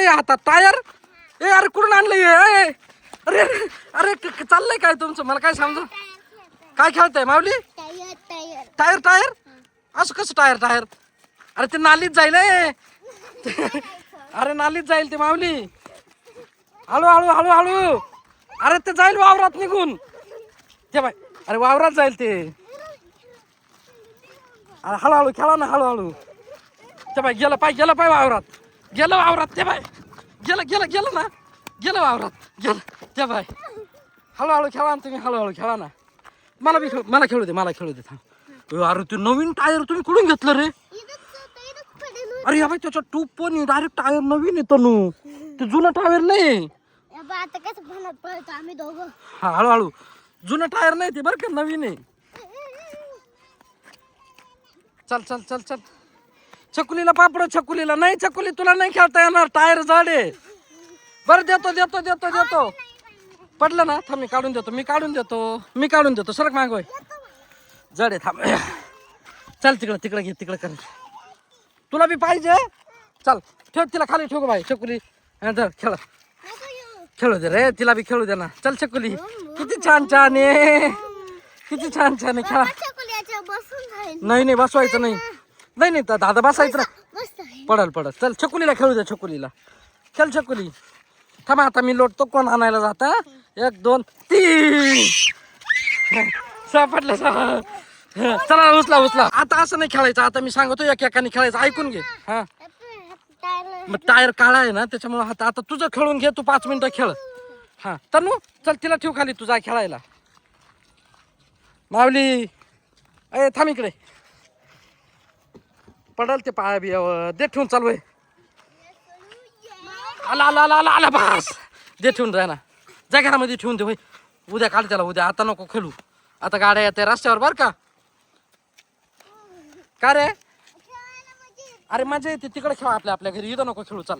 काय आहे हातात? टायर? ए अरे कुठून आणलंय? अरे अरे अरे चाललंय काय तुमचं? मला काय समजा. काय खेळताय माऊली? Tyre tyre? असं कसं टायर टायर? अरे ते नालीत जाईल. अरे नालीत जाईल ते माऊली. हळू हळू हळू हळू. अरे ते जाईल वावरात निघून. ते बाय अरे वावरात जाईल ते. अरे हळूहळू खेळा ना हळूहळू. ते बाय गेलं पाय वावरात. गेलं वावरात ते बाय. गेलं ना. गेलं वावरात. गेलं ते बाय. हळूहळू खेळा ना तुम्ही. हळूहळू खेळा ना. मला खेळू दे थांब. अरे ते नवीन टायर तुम्ही कुठून घेतलं रे? अरे या बाई त्याचा ट्यूब पण डायरेक्ट टायर नवीन आहे तनू. ते जुनं टायर नाही. हा हळूहळू. जुनं टायर नाही ते बरं का, नवीन आहे. चल चल चल चल. छकुलीला पापड. छकुलीला नाही. छकुली तुला नाही खेळता येणार. टायर जड आहे. बरं देतो. पडलं ना थांब. मी काढून देतो. सरक मागोय. जड आहे थांब. चल तिकडे घे. तिकडे कर. तुला बी पाहिजे? चल ठेव तिला खाली. ठेव बाई छकुली. जर खेळू दे रे. तिला बी खेळू दे ना. चल छकुली. किती छान आहे. किती छान आहे. खेळा. नाही बसवायचं नाही दादा बसायचं ना. पडल. चल छकुलीला खेळू दे. छकुलीला खेळ. छकुली थांबा आता मी लोटतो. कोण आणायला जाता? 1 2 3. सापडलं. चला उचला. आता असं नाही खेळायचं. आता मी सांगतो एकाने खेळायचं. ऐकून घे. हा मग टायर काळा आहे ना त्याच्यामुळे. आता तुझं खेळून घे. तू 5 मिनिटं खेळ. हा तनू चल तिला ठेव खाली. तुझा खेळायला. माऊली ए थांब इकडे. पडल ते पाया बियावर. दे ठेवून चालू आहे. आला बस. दे ठेवून राह ना. जा घरामध्ये ठेवून दे. उद्या काढ त्याला. उद्या आता नको खेळू. आता गाड्या येते रस्त्यावर बर का रे? अरे मजा येते तिकडे खेळा. आपल्या घरी. इथं नको खेळू. चाल.